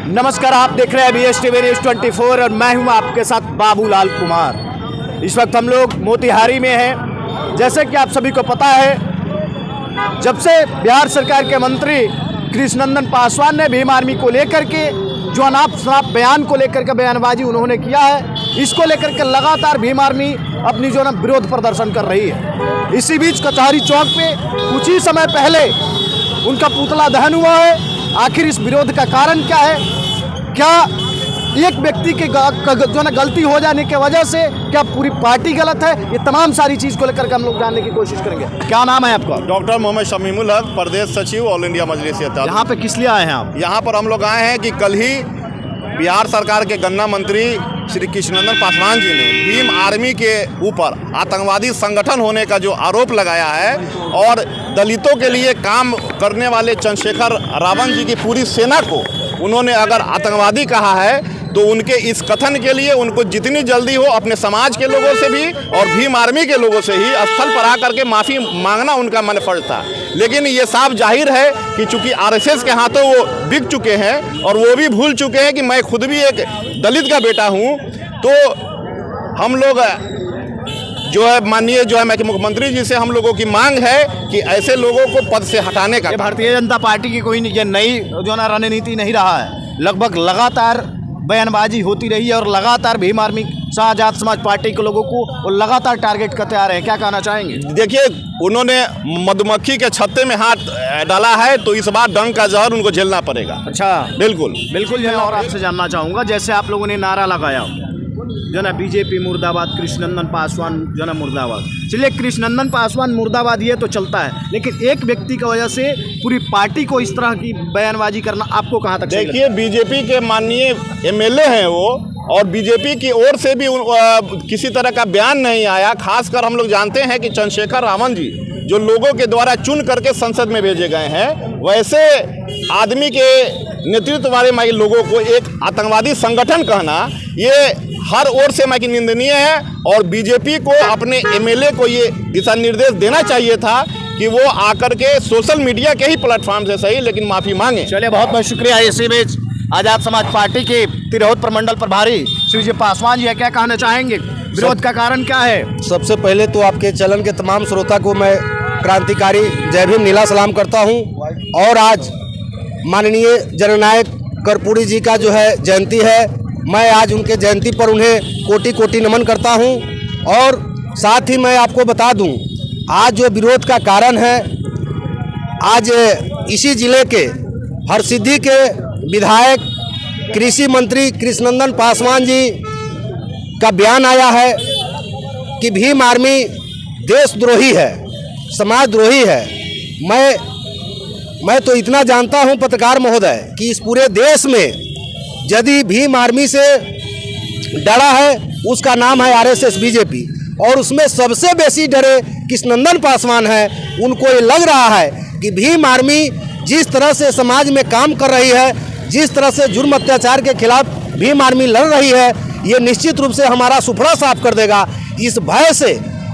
नमस्कार, आप देख रहे हैं BSTV न्यूज़ 24 और मैं हूं आपके साथ बाबूलाल कुमार। इस वक्त हम लोग मोतिहारी में हैं। जैसे कि आप सभी को पता है, जब से बिहार सरकार के मंत्री कृष्णनंदन पासवान ने भीम आर्मी को लेकर के जो अनाप शनाप बयान को लेकर के बयानबाजी उन्होंने किया है, इसको लेकर के लगातार भीम आर्मी अपनी जो विरोध प्रदर्शन कर रही है। इसी बीच कचहरी चौक पे कुछ ही समय पहले उनका पुतला दहन हुआ है। आखिर इस विरोध का कारण क्या है? क्या एक व्यक्ति के जो गलती हो जाने की वजह से क्या पूरी पार्टी गलत है? ये तमाम सारी चीज़ को लेकर के हम लोग जानने की कोशिश करेंगे। क्या नाम है आपका? डॉक्टर मोहम्मद शमीमुल हक, प्रदेश सचिव ऑल इंडिया मजलिस-ए-इत्तेहाद। यहाँ पे किस लिए आए हैं आप? यहाँ पर हम लोग आए हैं कि कल ही बिहार सरकार के गन्ना मंत्री श्री कृष्णनंदन पासवान जी ने भीम आर्मी के ऊपर आतंकवादी संगठन होने का जो आरोप लगाया है और दलितों के लिए काम करने वाले चंद्रशेखर रावण जी की पूरी सेना को उन्होंने अगर आतंकवादी कहा है, तो उनके इस कथन के लिए उनको जितनी जल्दी हो अपने समाज के लोगों से भी और भीम आर्मी के लोगों से ही स्थल पर आकर के माफ़ी मांगना उनका मन फर्ज था। लेकिन ये साफ जाहिर है कि चूंकि आरएसएस के हाथों वो बिक चुके हैं और वो भी भूल चुके हैं कि मैं खुद भी एक दलित का बेटा हूँ, तो हम लोग जो है माननीय जो है मैं मुख्यमंत्री जी से हम लोगों की मांग है कि ऐसे लोगों को पद से हटाने का। भारतीय जनता पार्टी की कोई ये नई जो ना रणनीति नहीं रहा है। लगभग लगातार बयानबाजी होती रही है और लगातार भीम आर्मी आजाद समाज पार्टी के लोगों को वो लगातार टारगेट करते आ रहे हैं। क्या कहना चाहेंगे? देखिए, उन्होंने मधुमक्खी के छत्ते में हाथ डाला है, तो इस बार डंक का जहर उनको झेलना पड़ेगा। अच्छा, बिल्कुल बिल्कुल। और आपसे जानना चाहूँगा, जैसे आप लोगों ने नारा लगाया जो ना बीजेपी मुर्दाबाद, कृष्णनंदन पासवान जो ना मुर्दाबाद। चलिए, कृष्णनंदन पासवान मुर्दाबाद ये तो चलता है, लेकिन एक व्यक्ति की वजह से पूरी पार्टी को इस तरह की बयानबाजी करना आपको कहाँ तक? देखिए, बीजेपी के माननीय MLA हैं वो, और बीजेपी की ओर से भी किसी तरह का बयान नहीं आया। खासकर हम लोग जानते हैं कि चंद्रशेखर रावण जी जो लोगों के द्वारा चुन करके संसद में भेजे गए हैं, वैसे आदमी के नेतृत्व वाले लोगों को एक आतंकवादी संगठन कहना, ये हर ओर से निंदनीय है। और बीजेपी को अपने MLA को ये दिशा निर्देश देना चाहिए था कि वो आकर के सोशल मीडिया के ही प्लेटफॉर्म से सही, लेकिन माफ़ी मांगे। चलिए, बहुत बहुत शुक्रिया। इसी बीच आजाद समाज पार्टी के तिरहुत प्रमंडल प्रभारी श्री जी पासवान जी क्या कहना चाहेंगे? विरोध का कारण क्या है? सबसे पहले तो आपके चैनल के तमाम श्रोता को मैं क्रांतिकारी जय भीम नीला सलाम करता हूं। और आज माननीय जननायक कर्पूरी जी का जो है जयंती है, मैं आज उनके जयंती पर उन्हें कोटि कोटि नमन करता हूं। और साथ ही मैं आपको बता दूं, आज जो विरोध का कारण है, आज इसी जिले के हरसिद्धि के विधायक कृषि मंत्री कृष्णनंदन पासवान जी का बयान आया है कि भीम आर्मी देशद्रोही है, समाजद्रोही है। मैं तो इतना जानता हूं पत्रकार महोदय कि इस पूरे देश में यदि भीम आर्मी से डरा है, उसका नाम है RSS बीजेपी, और उसमें सबसे बेसी डरे कृष्णनंदन पासवान है। उनको ये लग रहा है कि भीम आर्मी जिस तरह से समाज में काम कर रही है, जिस तरह से जुर्म अत्याचार के खिलाफ भीम आर्मी लड़ रही है, ये निश्चित रूप से हमारा सुफड़ा साफ कर देगा। इस भय से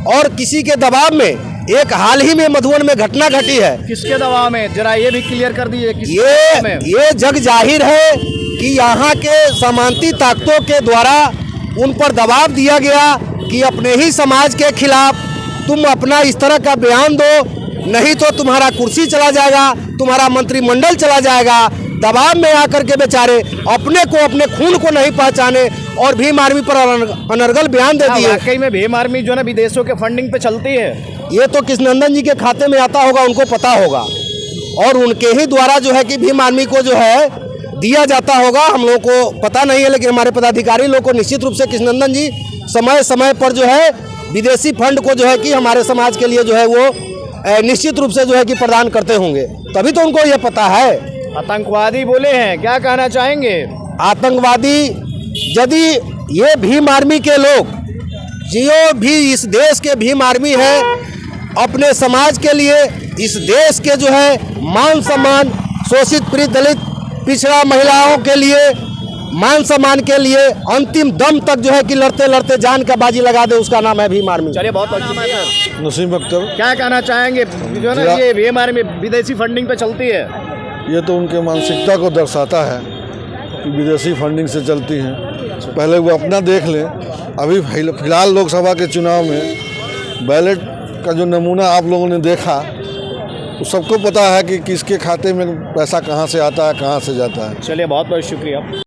और किसी के दबाव में एक हाल ही में मधुबन में घटना घटी है। किसके दबाव में? जरा ये भी क्लियर कर दीजिए। ये जग जाहिर है कि यहाँ के सामंती ताकतों के द्वारा उन पर दबाव दिया गया कि अपने ही समाज के खिलाफ तुम अपना इस तरह का बयान दो, नहीं तो तुम्हारा कुर्सी चला जाएगा, तुम्हारा मंत्रिमंडल चला जाएगा। दबाव में आकर के बेचारे अपने को, अपने खून को नहीं पहचाने और भीम आर्मी पर अनर्गल बयान दे दिए। वाकई में भीम आर्मी जो ना विदेशों के फंडिंग पे चलती है, ये तो कृष्णनंदन जी के खाते में आता होगा, उनको पता होगा, और उनके ही द्वारा जो है कि भीम आर्मी को जो है दिया जाता होगा। हम लोगों को पता नहीं है, लेकिन हमारे पदाधिकारी लोग को निश्चित रूप से कृष्णनंदन जी समय समय पर जो है विदेशी फंड को जो है कि हमारे समाज के लिए जो है वो निश्चित रूप से जो है कि प्रदान करते होंगे, तभी तो उनको ये पता है। आतंकवादी बोले हैं, क्या कहना चाहेंगे? आतंकवादी, यदि ये भीम आर्मी के लोग जो भी इस देश के भीम आर्मी है, अपने समाज के लिए, इस देश के जो है मान सम्मान, शोषित पीड़ित दलित पिछड़ा महिलाओं के लिए मान सम्मान के लिए अंतिम दम तक जो है कि लड़ते लड़ते जान का बाजी लगा दे, उसका नाम है भीम आर्मी। चलिए बहुत बहुत शुक्रिया। नसीम अख्तर। क्या कहना चाहेंगे जो है ना ये भीम आर्मी विदेशी फंडिंग पे चलती है? ये तो उनके मानसिकता को दर्शाता है कि विदेशी फंडिंग से चलती हैं। पहले वो अपना देख लें। अभी फिलहाल लोकसभा के चुनाव में बैलेट का जो नमूना आप लोगों ने देखा, तो सबको पता है कि किसके खाते में पैसा कहाँ से आता है, कहाँ से जाता है। चलिए बहुत बहुत शुक्रिया।